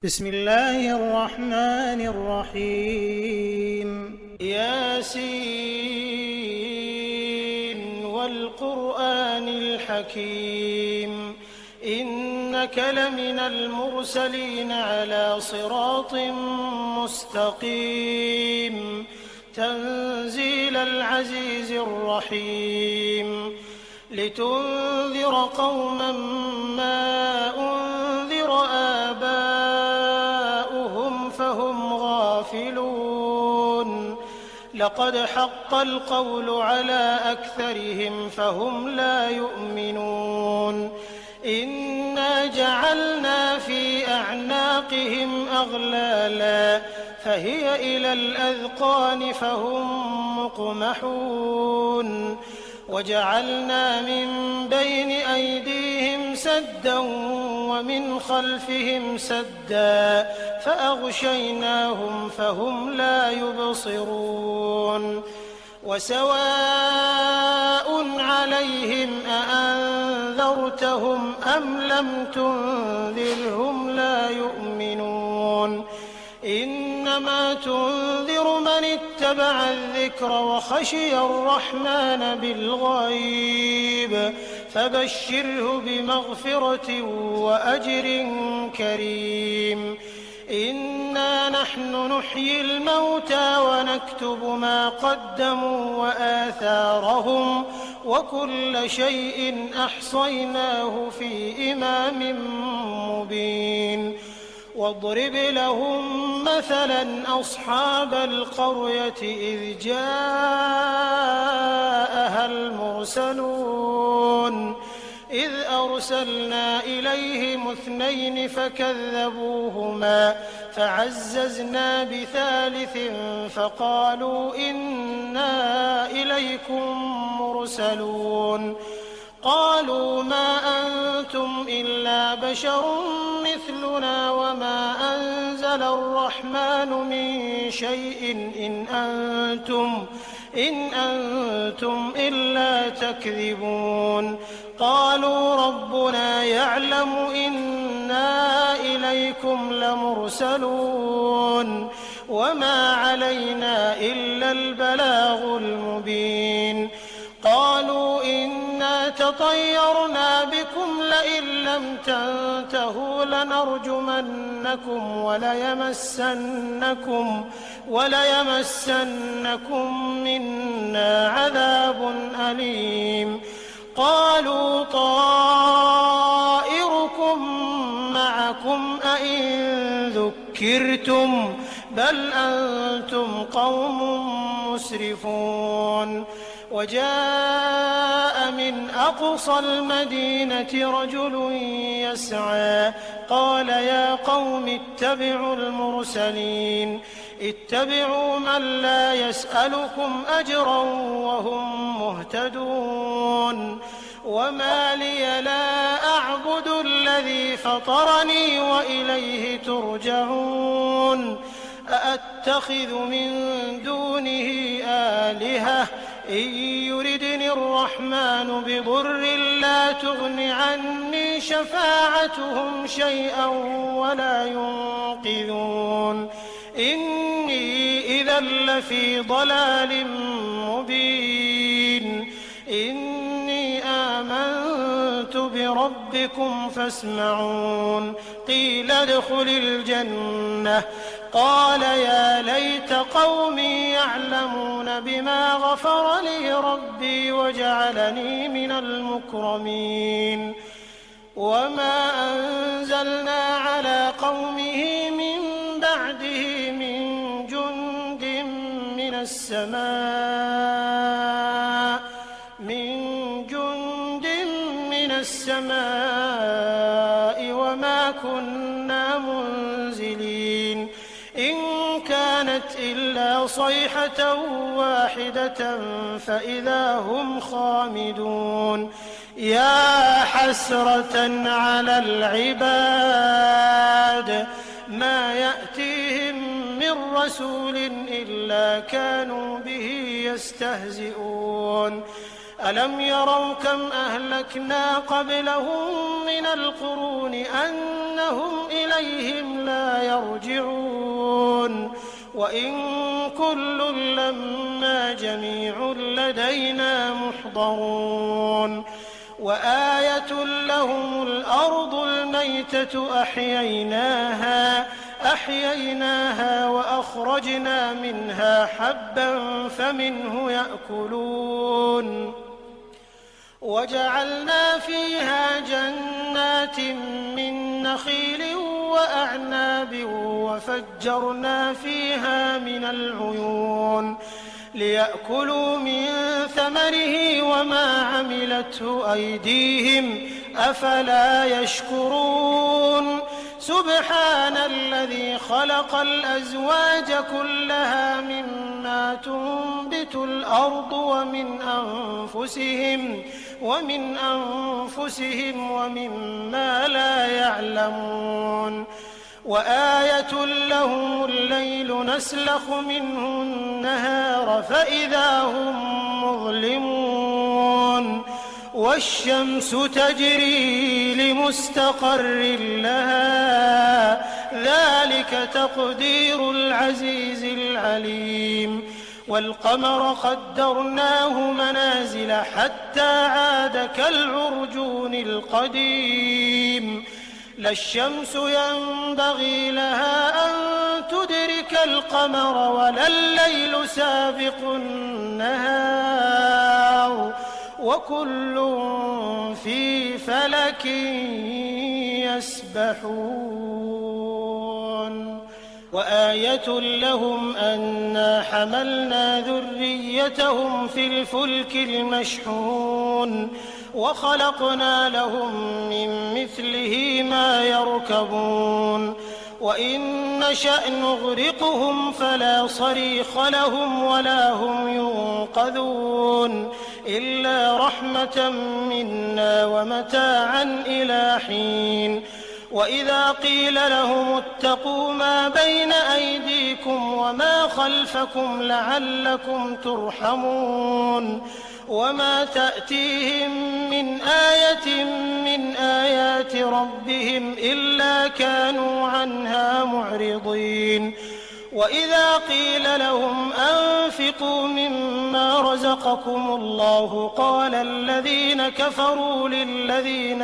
بسم الله الرحمن الرحيم ياسين والقرآن الحكيم إنك لمن المرسلين على صراط مستقيم تنزيل العزيز الرحيم لتنذر قوما ما أنذر آباؤهم فهم غافلون لقد حق القول على أكثرهم فهم لا يؤمنون إنا جعلنا في أعناقهم أغلالا فهي إلى الأذقان فهم مقمحون وجعلنا من بين أيديهم سدا ومن خلفهم سدا فأغشيناهم فهم لا يبصرون وسواء عليهم أأنذرتهم أم لم تنذرهم لا يؤمنون إنما تنذر من اتبع الذكر وخشي الرحمن بالغيب فبشره بمغفرة وأجر كريم إنا نحن نحيي الموتى ونكتب ما قدموا وآثارهم وكل شيء أحصيناه في إمام مبين واضرب لهم مثلا أصحاب القرية إذ جاءها المرسلون إذ أرسلنا إليهم اثنين فكذبوهما فعززنا بثالث فقالوا إنا إليكم مرسلون قالوا ما أنتم إلا بشر مثلنا وما أنزل الرحمن من شيء إن أنتم إلا تكذبون قالوا ربنا يعلم إنا إليكم لمرسلون وما علينا إلا البلاغ المبين قالوا إنا تطيرنا بكم لئن لم تنتهوا لنرجمنكم وليمسنكم منا عذاب أليم قالوا طائركم معكم أئن ذكرتم بل أنتم قوم مسرفون وجاء من أقصى المدينة رجل يسعى قال يا قوم اتبعوا المرسلين اتبعوا من لا يسألكم أجرا وهم مهتدون وما لي لا أعبد الذي فطرني وإليه ترجعون أأتخذ من دونه آلهة إن يردني الرحمن بضر لا تغن عني شفاعتهم شيئا ولا ينقذون إني إذا لفي ضلال مبين إني آمنت بربكم فاسمعون قيل ادخل الجنة قال يا ليت قومي يعلمون بما غفر لي ربي وجعلني من المكرمين وما أنزلنا على قومه من بعده من جند من السماء وما كنا منزلين إن كانت إلا صيحة واحدة فإذا هم خامدون يا حسرة على العباد ما يأتيهم من رسول إلا كانوا به يستهزئون ألم يروا كم أهلكنا قبلهم من القرون أنهم إليهم لا وإن كل لما جميع لدينا محضرون وآية لهم الأرض الميتة أحييناها وأخرجنا منها حبا فمنه يأكلون وجعلنا فيها جنات من نخيل وأعناب وفجرنا فيها من العيون ليأكلوا من ثمره وما عملته أيديهم أفلا يشكرون سبحان الذي خلق الأزواج كلها مما تنبت الأرض ومن أنفسهم ومما لا يعلمون وآية لهم الليل نسلخ منه النهار فإذا هم مظلمون والشمس تجري لمستقر لها ذلك تقدير العزيز العليم والقمر قدرناه منازل حتى عاد كالعرجون القديم لا الشمس ينبغي لها أن تدرك القمر ولا الليل سابق النهار وكل في فلك يسبحون وآية لهم أنا حملنا ذريتهم في الفلك المشحون وخلقنا لهم من مثله ما يركبون وإن نشأ نغرقهم فلا صريخ لهم ولا هم ينقذون إلا رحمة منا ومتاعا إلى حين وإذا قيل لهم اتقوا ما بين أيديكم وما خلفكم لعلكم ترحمون وما تأتيهم من آية من آيات ربهم إلا كانوا عنها معرضين وإذا قيل لهم أنفقوا مما رزقكم الله قال الذين كفروا للذين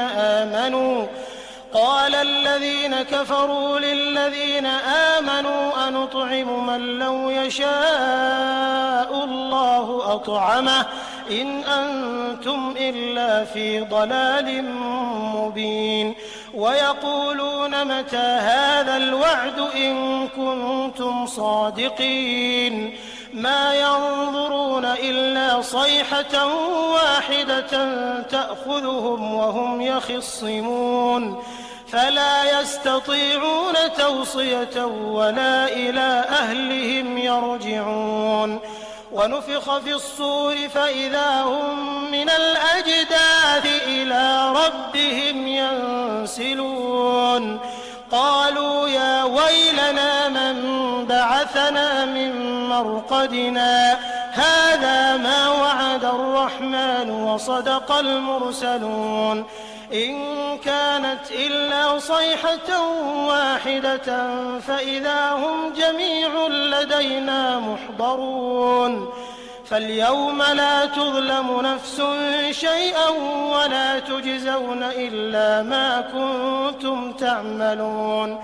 آمنوا أنطعم من لو يشاء الله أطعمه إن أنتم إلا في ضلال مبين ويقولون متى هذا الوعد إن كنتم صادقين ما ينظرون إلا صيحة واحدة تأخذهم وهم يخصمون فلا يستطيعون توصية ولا إلى أهلهم يرجعون ونفخ في الصور فإذا هم من الأجداث إلى ربهم ينسلون قالوا يا ويلنا من بعثنا من مرقدنا هذا ما وعد الرحمن وصدق المرسلون إن كانت إلا صيحة واحدة فإذا هم جميع لدينا محضرون فاليوم لا تظلم نفس شيئا ولا تجزون إلا ما كنتم تعملون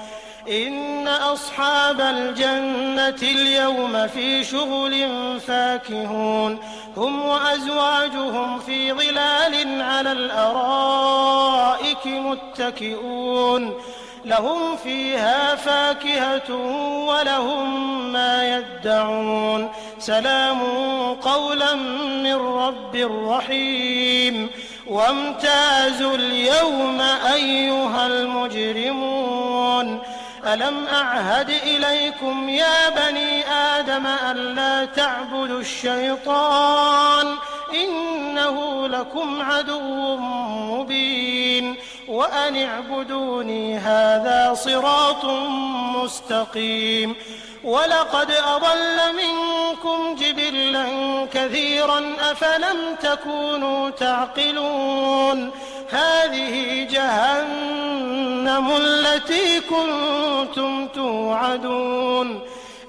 إن أصحاب الجنة اليوم في شغل فاكهون هم وأزواجهم في ظلال على الأرائك متكئون لهم فيها فاكهة ولهم ما يدعون سلام قولا من رب رحيم وامتازوا اليوم أيها المجرمون ألم أعهد إليكم يا بني آدم ألا تعبدوا الشيطان إنه لكم عدو مبين وأن اعبدوني هذا صراط مستقيم ولقد أضل منكم جبلا كثيرا أفلم تكونوا تعقلون هذه جهنم التي كنتم توعدون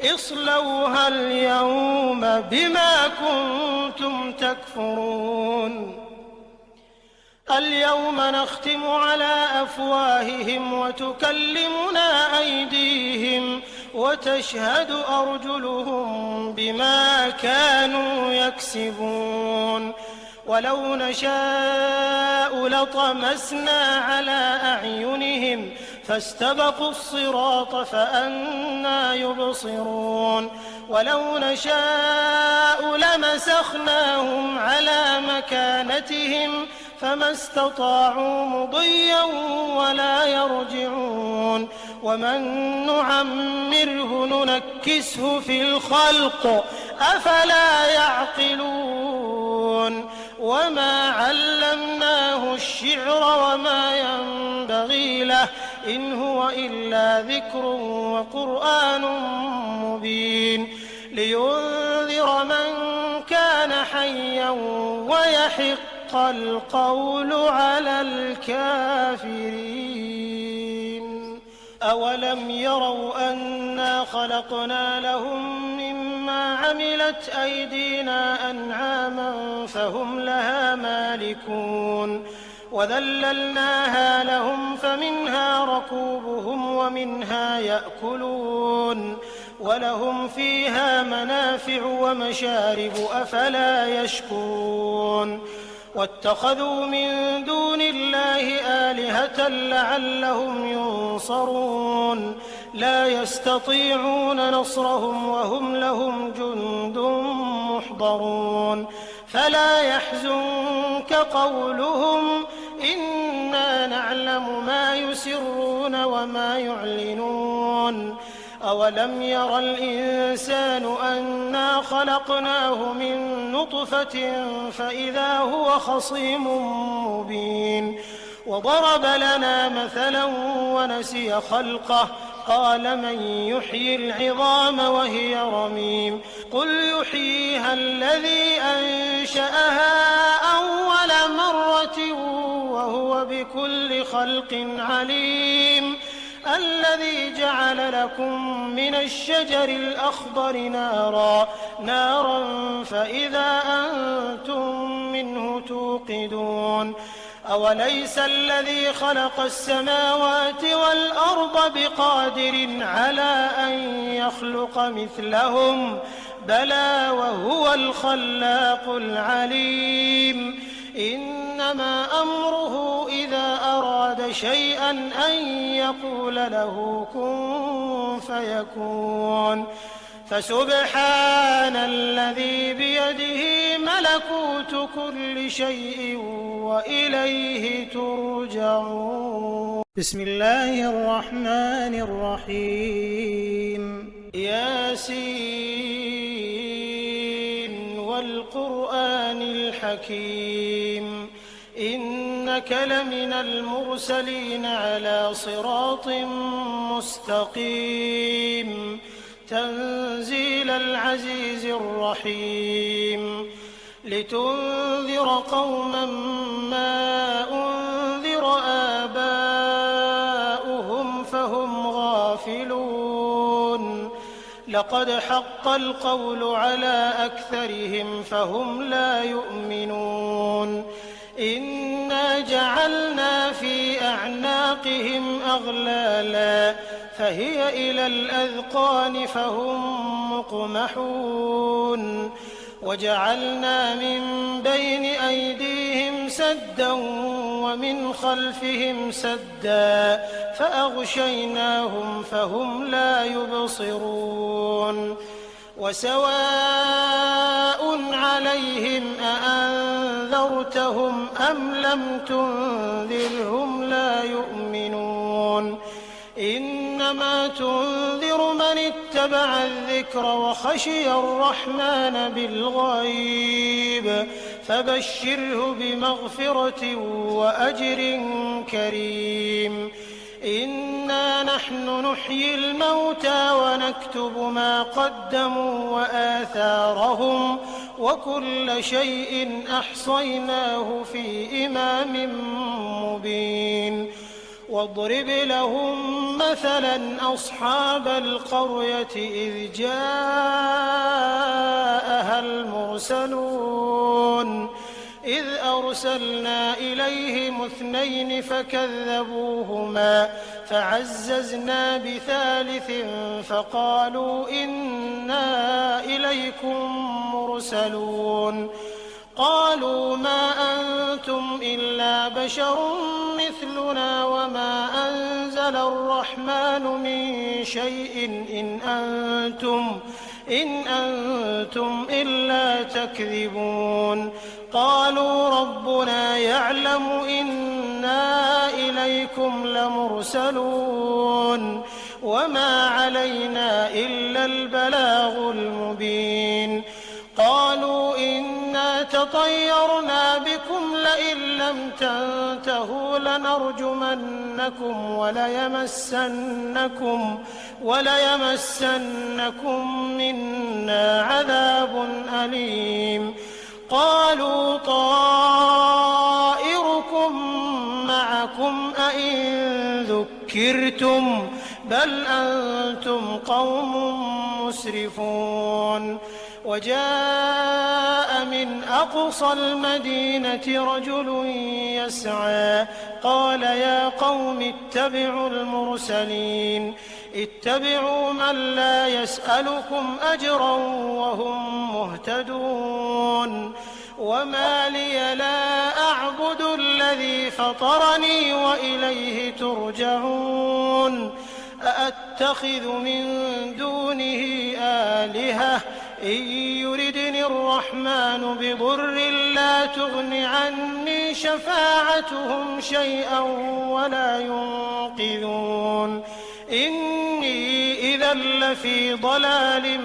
اصلوها اليوم بما كنتم تكفرون اليوم نختم على أفواههم وتكلمنا أيديهم وتشهد أرجلهم بما كانوا يكسبون ولو نشاء لطمسنا على أعينهم فاستبقوا الصراط فأنى يبصرون ولو نشاء لمسخناهم على مكانتهم فما استطاعوا مضيا ولا يرجعون ومن نعمره ننكسه في الخلق أفلا يعقلون وما علمناه الشعر وما ينبغي له إن هو إلا ذكر وقرآن مبين لينذر من كان حيا ويحق القول على الكافرين أولم يروا أنا خلقنا لهم مما عملت أيدينا أنعاما فهم لها مالكون وذللناها لهم فمنها ركوبهم ومنها يأكلون ولهم فيها منافع ومشارب أفلا يشكرون واتخذوا من دون الله آلهة لعلهم ينصرون لا يستطيعون نصرهم وهم لهم جند محضرون فلا يحزنك قولهم إنا نعلم ما يسرون وما يعلنون أولم ير الإنسان أنا خلقناه من نطفة فإذا هو خصيم مبين وضرب لنا مثلا ونسي خلقه قال من يحيي العظام وهي رميم قل يحييها الذي أنشأها أول مرة وهو بكل خلق عليم الذي جعل لكم من الشجر الأخضر نارا فإذا أنتم منه توقدون أوليس الذي خلق السماوات والأرض بقادر على أن يخلق مثلهم بلى وهو الخلاق العليم إنما أمره إذا أراد شيئا أن يقول له كن فيكون فسبحان الذي بيده ملكوت كل شيء وإليه ترجعون بسم الله الرحمن الرحيم ياسين والقرآن الحكيم إنك لمن المرسلين على صراط مستقيم تنزيل العزيز الرحيم لتنذر قوما ما أنذر آباؤهم فهم غافلون لقد حق القول على أكثرهم فهم لا يؤمنون إنا جعلنا في أعناقهم أغلالا فهي إلى الأذقان فهم مقمحون وجعلنا من بين أيديهم سدا ومن خلفهم سدا فأغشيناهم فهم لا يبصرون وسواء عليهم أأنذرتهم أم لم تنذرهم لا يؤمنون إنما تنذر من اتبع الذكر وخشي الرحمن بالغيب فبشره بمغفرة وأجر كريم إنا نحن نحيي الموتى ونكتب ما قدموا وآثارهم وكل شيء أحصيناه في إمام مبين واضرب لهم مثلا أصحاب القرية إذ جاءها المرسلون إذ أرسلنا إليهم 2 فكذبوهما فعززنا بثالث فقالوا إنا إليكم مرسلون قالوا ما أنتم إلا بشر مثلنا وما أنزل الرحمن من شيء إن أنتم إلا تكذبون قالوا ربنا يعلم إنا إليكم لمرسلون وما علينا إلا البلاغ المبين قالوا إنا تطيرنا بكم لئن لم تنتهوا لنرجمنكم وليمسنكم منا عذاب أليم قالوا طائركم معكم أئن ذكرتم بل أنتم قوم مسرفون وجاء من أقصى المدينة رجل يسعى قال يا قوم اتبعوا المرسلين اتبعوا من لا يسألكم أجرا وهم مهتدون وما لي لا أعبد الذي فطرني وإليه ترجعون أأتخذ من دونه آلهة إن يردني الرحمن بضر لا تغن عني شفاعتهم شيئا ولا ينقذون إني إذا لفي ضلال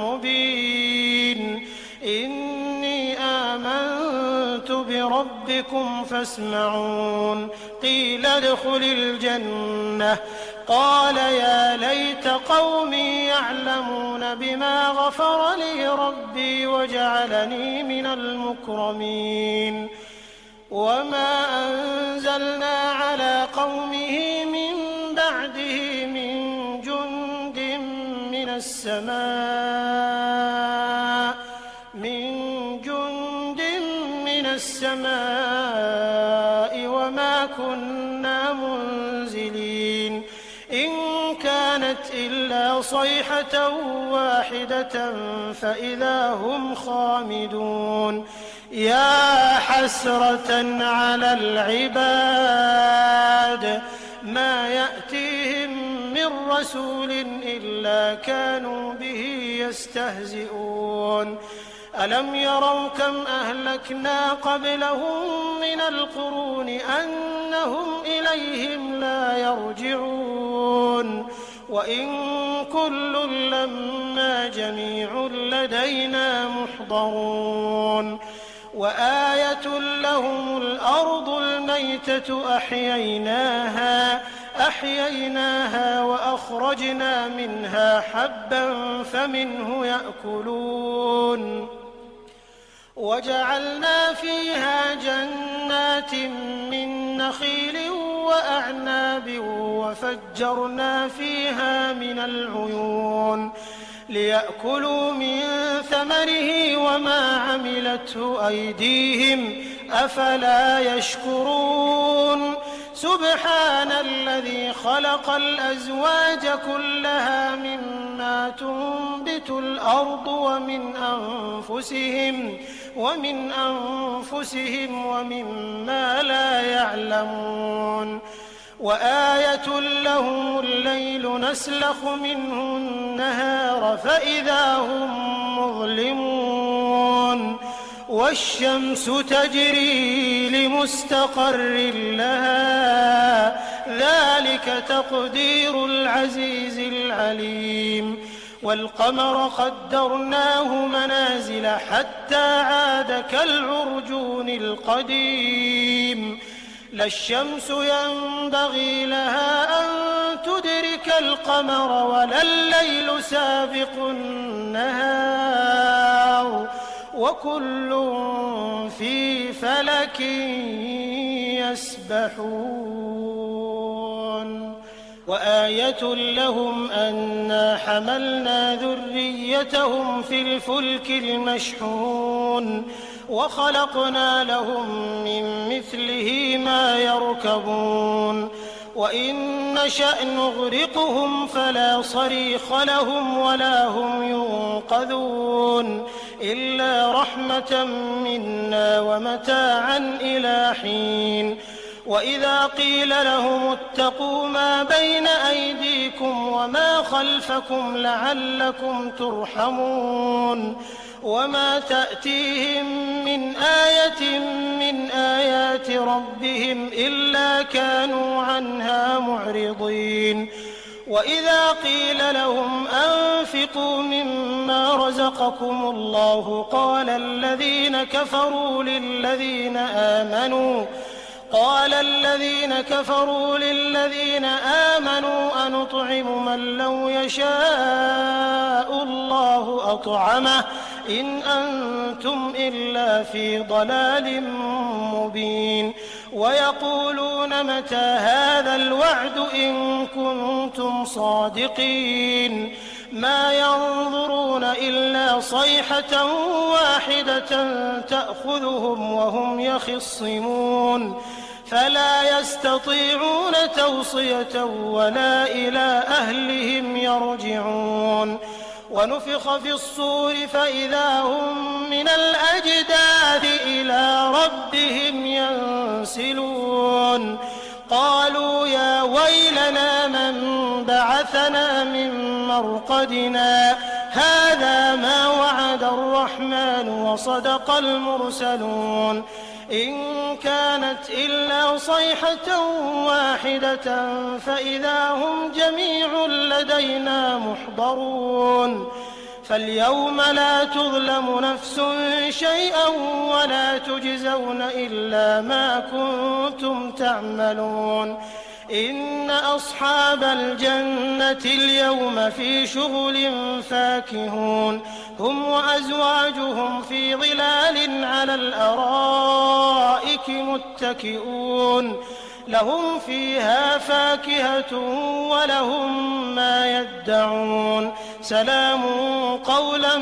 مبين إني آمنت بربكم فاسمعون قيل ادخل الجنة قال يا ليت قومي يعلمون بما غفر لي ربي وجعلني من المكرمين وما أنزلنا على قومه من بعده من جند من السماء وما كنا منزلين إن كانت إلا صيحة واحدة فإذا هم خامدون يا حسرة على العباد ما يأتيهم من رسول إلا كانوا به يستهزئون ألم يروا كم أهلكنا قبلهم من القرون أنهم إليهم لا يرجعون وإن كل لما جميع لدينا محضرون وآية لهم الأرض الميتة أحييناها وأخرجنا منها حبا فمنه يأكلون وجعلنا فيها جنات من نخيل وأعناب وفجرنا فيها من العيون ليأكلوا من ثمره وما عملته أيديهم أفلا يشكرون سبحان الذي خلق الأزواج كلها مما تنبت الأرض ومن أنفسهم ومما لا يعلمون وآية لهم الليل نسلخ منه النهار فإذا هم مظلمون والشمس تجري لمستقر لها ذلك تقدير العزيز العليم والقمر قدرناه منازل حتى عاد كالعرجون القديم لا الشمس ينبغي لها أن تدرك القمر ولا الليل سابق النهار وكل في فلك يسبحون وآية لهم أنا حملنا ذريتهم في الفلك المشحون وخلقنا لهم من مثله ما يركبون وإن نشأ نغرقهم فلا صريخ لهم ولا هم ينقذون إلا رحمة منا ومتاعا إلى حين وإذا قيل لهم اتقوا ما بين أيديكم وما خلفكم لعلكم ترحمون وما تأتيهم من آية من آيات ربهم إلا كانوا عنها معرضين وإذا قيل لهم أنفقوا مما رزقكم الله قال الذين كفروا للذين آمنوا أنطعم من لو يشاء الله أطعمه إن أنتم إلا في ضلال مبين ويقولون متى هذا الوعد إن كنتم صادقين ما ينظرون إلا صيحة واحدة تأخذهم وهم يخصمون فلا يستطيعون توصية ولا إلى أهلهم يرجعون ونفخ في الصور فإذا هم من الأجداث إلى ربهم ينسلون قالوا يا ويلنا من بعثنا من مرقدنا هذا ما وعد الرحمن وصدق المرسلون إن كانت إلا صيحة واحدة فإذا هم جميع لدينا محضرون فاليوم لا تظلم نفس شيئا ولا تجزون إلا ما كنتم تعملون إن أصحاب الجنة اليوم في شغل فاكهون هم وأزواجهم في ظلال على الأرائك متكئون لهم فيها فاكهة ولهم ما يدعون سلام قولا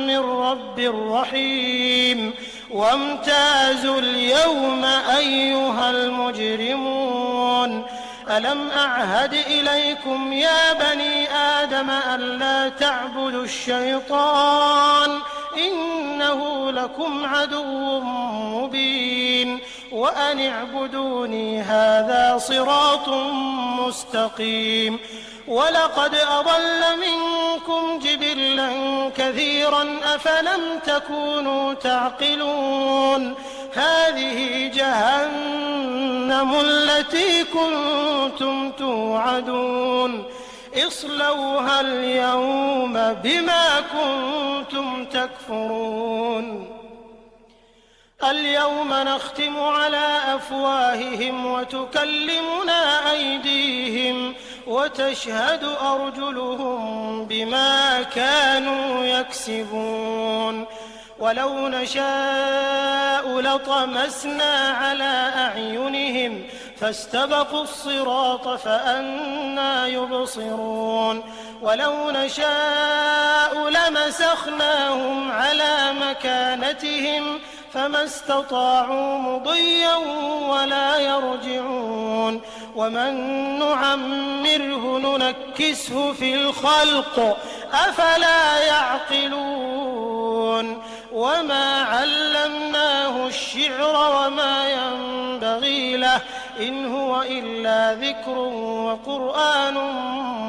من رب رحيم وامتازوا اليوم أيها المجرمون ألم أعهد إليكم يا بني آدم ألا تعبدوا الشيطان إنه لكم عدو مبين وأن اعبدوني هذا صراط مستقيم ولقد أضل منكم جبلا كثيرا أفلم تكونوا تعقلون هذه جهنم التي كنتم توعدون اصلوها اليوم بما كنتم تكفرون اليوم نختم على أفواههم وتكلمنا أيديهم وتشهد أرجلهم بما كانوا يكسبون ولو نشاء لطمسنا على أعينهم فاستبقوا الصراط فأنى يبصرون ولو نشاء لمسخناهم على مكانتهم فما استطاعوا مضيا ولا يرجعون ومن نعمره ننكسه في الخلق أفلا يعقلون وما علمناه الشعر وما ينبغي له إن هو إلا ذكر وقرآن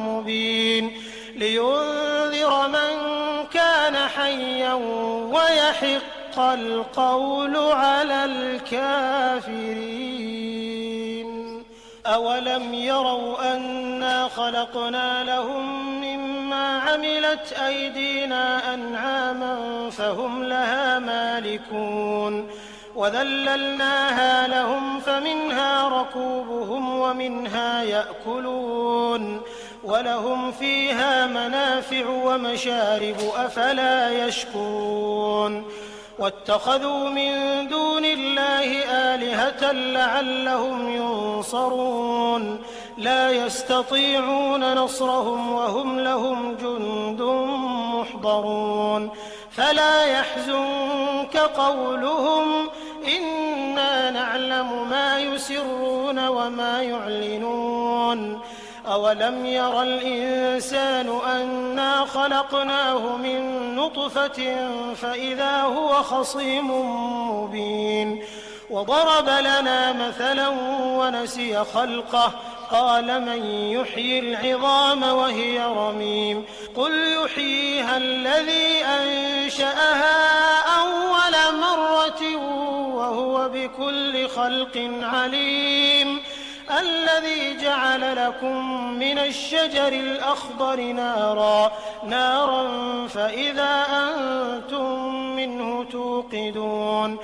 مبين لينذر من كان حيا ويحق القول على الكافرين أولم يروا أنا خلقنا لهم مما عملت أيدينا أنعاما فهم لها مالكون وذللناها لهم فمنها ركوبهم ومنها يأكلون ولهم فيها منافع ومشارب أفلا يشكرون واتخذوا من دون الله آلهة لعلهم ينصرون لا يستطيعون نصرهم وهم لهم جند محضرون فلا يحزنك قولهم إنا نعلم ما يسرون وما يعلنون أولم ير الإنسان أنا خلقناه من نطفة فإذا هو خصيم مبين وضرب لنا مثلا ونسي خلقه قال من يحيي العظام وهي رميم قل يحييها الذي أنشأها أول مرة وهو بكل خلق عليم الذي جعل لكم من الشجر الأخضر نارا فإذا أنتم منه توقدون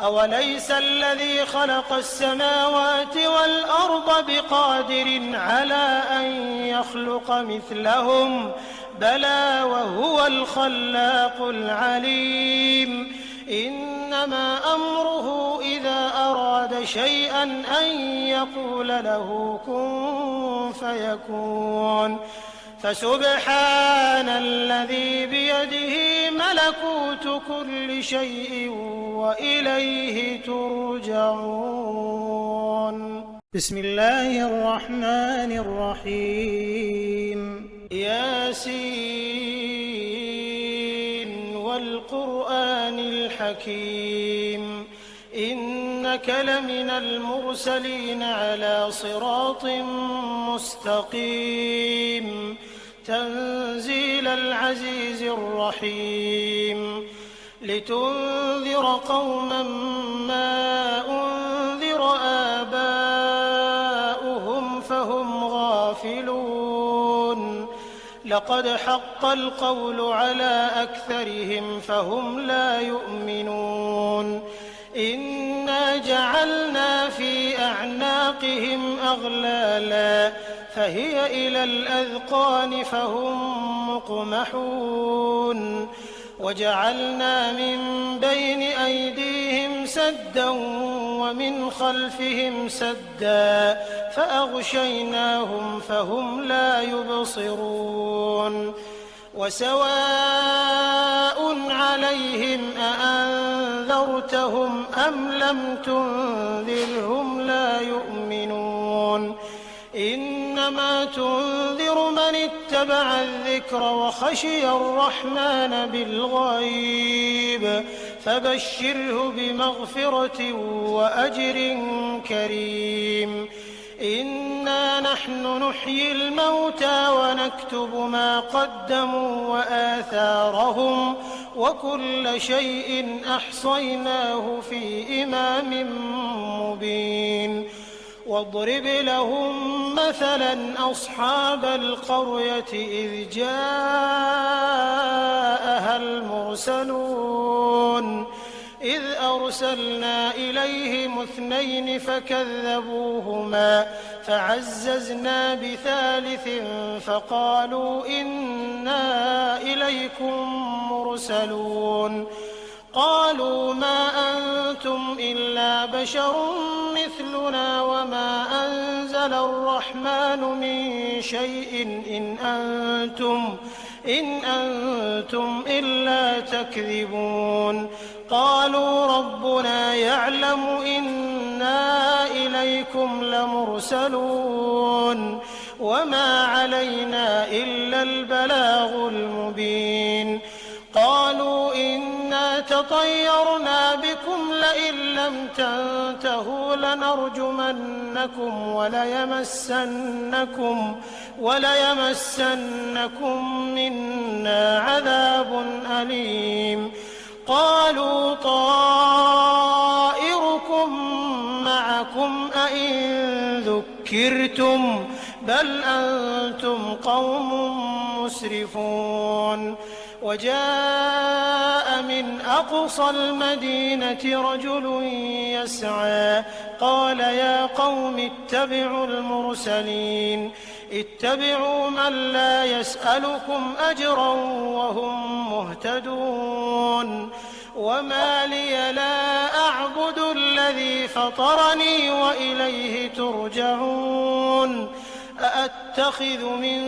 أوليس الذي خلق السماوات والأرض بقادر على أن يخلق مثلهم بلى وهو الخلاق العليم إنما أمره إذا أراد شيئا أن يقول له كن فيكون فسبحان الذي بيده ملكوت كل شيء وإليه ترجعون بسم الله الرحمن الرحيم ياسين والقرآن الحكيم إنك لمن المرسلين على صراط مستقيم تنزيل العزيز الرحيم لتنذر قوما ما أنذر آباؤهم فهم غافلون لقد حق القول على أكثرهم فهم لا يؤمنون إنا جعلنا في أعناقهم أغلالا فهي إلى الأذقان فهم مقمحون وجعلنا من بين أيديهم سدا ومن خلفهم سدا فأغشيناهم فهم لا يبصرون وسواء عليهم أأنذرتهم أم لم تنذرهم لا يؤمنون إنما تنذر من اتبع الذكر وخشي الرحمن بالغيب فبشره بمغفرة وأجر كريم إنا نحن نحيي الموتى ونكتب ما قدموا وآثارهم وكل شيء أحصيناه في إمام مبين واضرب لهم مثلا أصحاب القرية إذ جاءها المرسلون إذ أرسلنا إليهم 2 فكذبوهما فعززنا بثالث فقالوا إنا إليكم مرسلون قالوا ما أنتم إلا بشر مثلنا وما أنزل الرحمن من شيء إن أنتم إلا تكذبون قالوا ربنا يعلم إنا إليكم لمرسلون وما علينا إلا البلاغ المبين قالوا إنا تطيرنا بكم لئن لم تنتهوا لنرجمنكم وليمسنكم منا عذاب أليم قالوا طائركم معكم أئن ذكرتم بل أنتم قوم مسرفون وجاء من أقصى المدينة رجل يسعى قال يا قوم اتبعوا المرسلين اتبعوا من لا يسألكم أجرا وهم مهتدون وما لي لا أعبد الذي فطرني وإليه ترجعون أتخذ من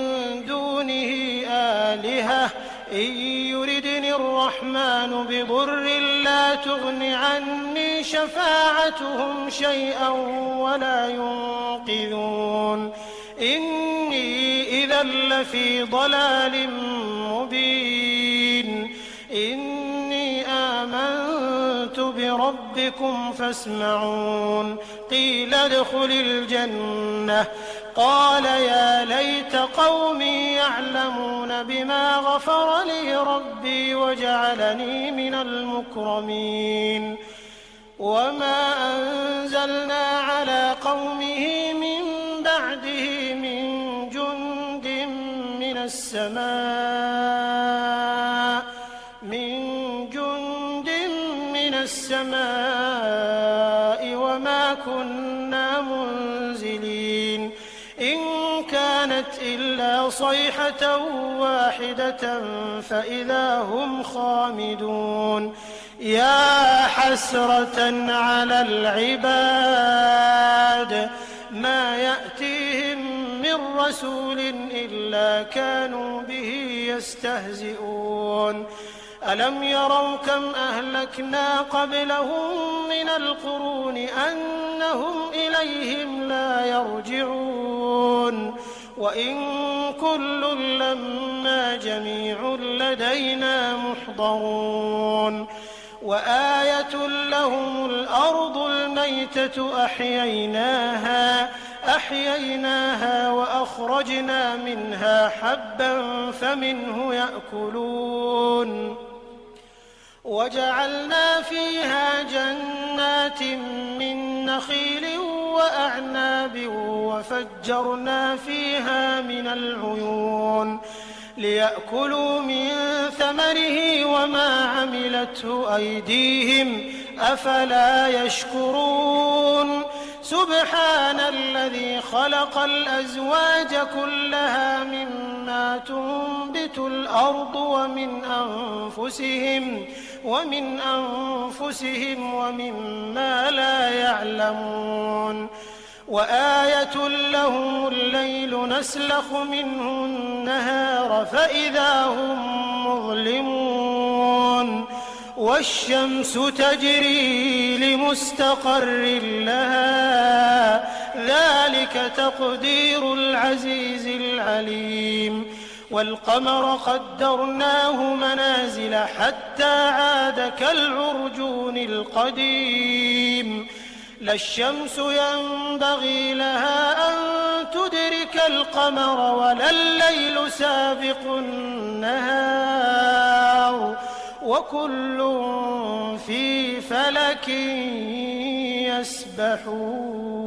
دونه آلهة إن يردني الرحمن بضر لا تغن عني شفاعتهم شيئا ولا ينقذون إني إذا لفي ضلال مبين إني آمنت بربكم فاسمعون قيل ادخل الجنة قال يا ليت قومي يعلمون بما غفر لي ربي وجعلني من المكرمين وما أنزلنا على قومه من بعده من جند من السماء وما كنا منزلين إن كانت إلا صيحة واحدة فإذا هم خامدون يا حسرة على العباد ما يأتيهم من رسول إلا كانوا به يستهزئون ألم يروا كم أهلكنا قبلهم من القرون أنهم إليهم لا يرجعون وإن كل لما جميع لدينا محضرون وآية لهم الأرض الميتة أحييناها وأخرجنا منها حبا فمنه يأكلون وجعلنا فيها جنات من نخيل وأعناب وفجرنا فيها من العيون ليأكلوا من ثمره وما عملته أيديهم أفلا يشكرون سبحان الذي خلق الأزواج كلها مما تنبت الأرض ومن أنفسهم ومما لا يعلمون وآية لهم الليل نسلخ منه النهار فإذا هم مظلمون والشمس تجري لمستقر لها ذلك تقدير العزيز العليم والقمر قدرناه منازل حتى عاد كالعرجون القديم لا الشمس ينبغي لها أن تدرك القمر ولا الليل سابق النهار وكل في فلك يسبحون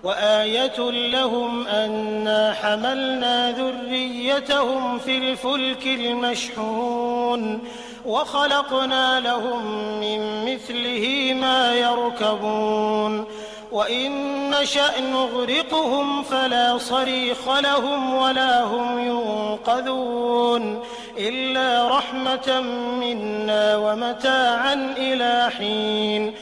وآية لهم أنا حملنا ذريتهم في الفلك المشحون وخلقنا لهم من مثله ما يركبون وإن نشأ نغرقهم فلا صريخ لهم ولا هم ينقذون إلا رحمة منا ومتاعا إلى حين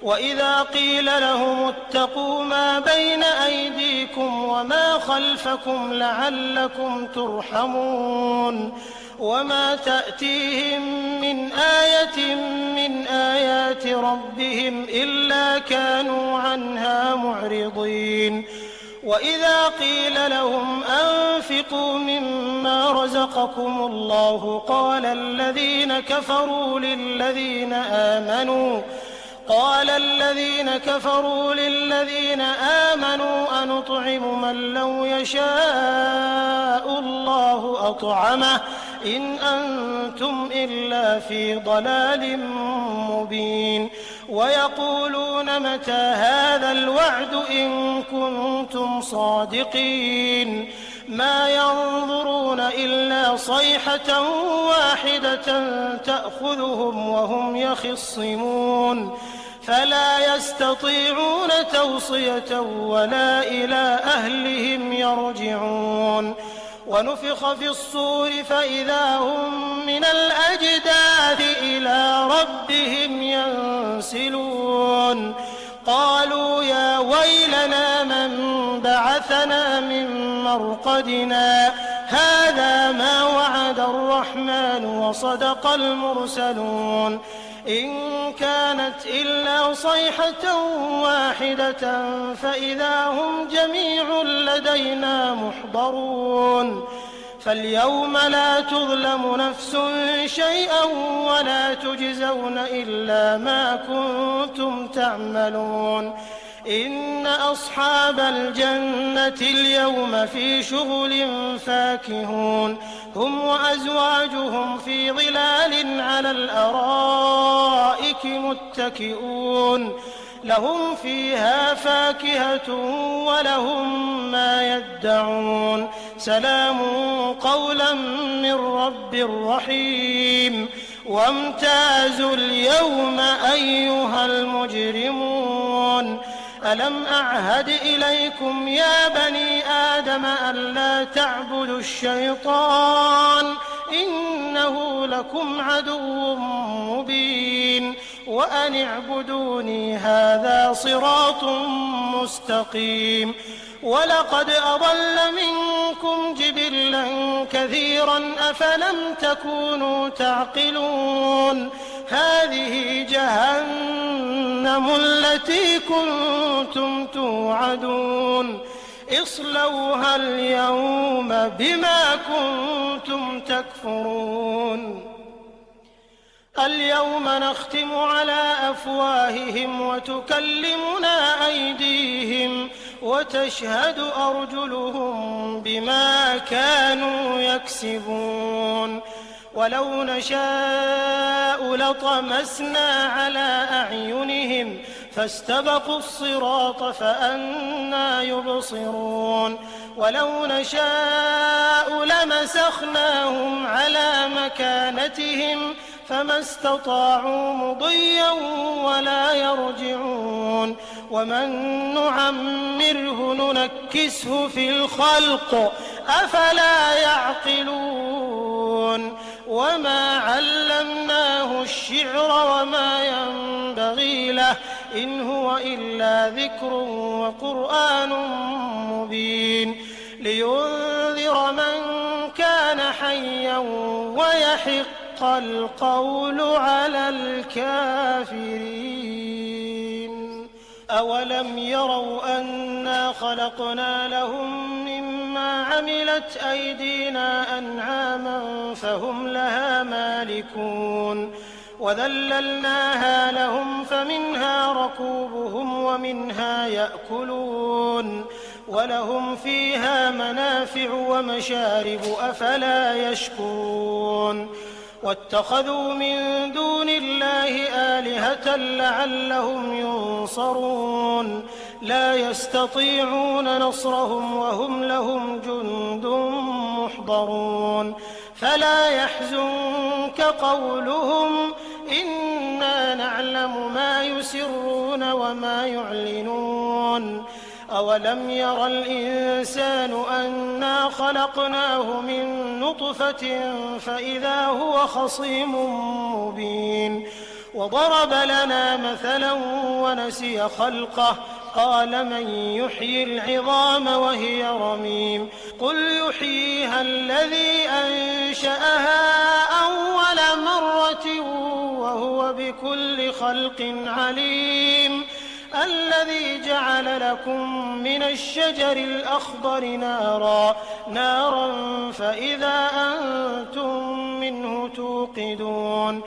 وإذا قيل لهم اتقوا ما بين أيديكم وما خلفكم لعلكم ترحمون وما تأتيهم من آية من آيات ربهم إلا كانوا عنها معرضين وإذا قيل لهم أنفقوا مما رزقكم الله قال الذين كفروا للذين آمنوا أنطعم من لو يشاء الله أطعمه إن أنتم إلا في ضلال مبين ويقولون متى هذا الوعد إن كنتم صادقين ما ينظرون إلا صيحة واحدة تأخذهم وهم يخصمون فلا يستطيعون توصية ولا إلى أهلهم يرجعون ونفخ في الصور فإذا هم من الأجداث إلى ربهم ينسلون قالوا يا ويلنا من بعثنا من مرقدنا هذا ما وعد الرحمن وصدق المرسلون إن كانت إلا صيحة واحدة فإذا هم جميع لدينا محضرون فاليوم لا تظلم نفس شيئا ولا تجزون إلا ما كنتم تعملون إن أصحاب الجنة اليوم في شغل فاكهون هم وأزواجهم في ظلال على الأرائك متكئون لهم فيها فاكهة ولهم ما يدعون سلام قولا من رب رحيم وامتازوا اليوم أيها المجرمون ألم أعهد إليكم يا بني آدم ألا تعبدوا الشيطان إنه لكم عدو مبين وأن اعبدوني هذا صراط مستقيم ولقد أضل منكم جبلا كثيرا أفلم تكونوا تعقلون هذه جهنم التي كنتم توعدون اصلوها اليوم بما كنتم تكفرون اليوم نختم على أفواههم وتكلمنا أيديهم وتشهد أرجلهم بما كانوا يكسبون ولو نشاء لطمسنا على أعينهم فاستبقوا الصراط فأنى يبصرون ولو نشاء لمسخناهم على مكانتهم فما استطاعوا مضيا ولا يرجعون ومن نعمره ننكسه في الخلق أفلا يعقلون وما علمناه الشعر وما ينبغي له إن هو إلا ذكر وقرآن مبين لينذر من كان حيا ويحق القول على الكافرين أولم يروا أنا خلقنا لهم مما عملت أيدينا أنعاما فهم لها مالكون وذللناها لهم فمنها ركوبهم ومنها يأكلون ولهم فيها منافع ومشارب أفلا يشكرون واتخذوا من دون الله آلهة لعلهم ينصرون لا يستطيعون نصرهم وهم لهم جند محضرون فلا يحزنك قولهم إنا نعلم ما يسرون وما يعلنون أولم ير الإنسان أنا خلقناه من نطفة فإذا هو خصيم مبين وضرب لنا مثلا ونسي خلقه قال من يحيي العظام وهي رميم قل يحييها الذي أنشأها أول مرة وهو بكل خلق عليم الذي جعل لكم من الشجر الأخضر نارا فإذا أنتم منه توقدون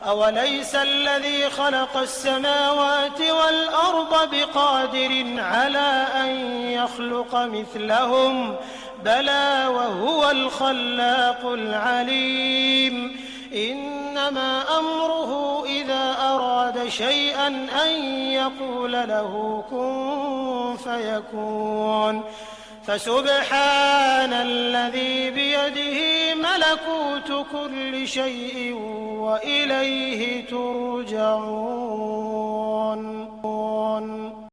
أوليس الذي خلق السماوات والأرض بقادر على أن يخلق مثلهم بلى وهو الخلاق العليم إنما أمره إذا أراد شيئا أن يقول له كن فيكون فسبحان الذي بيده ملكوت كل شيء وإليه ترجعون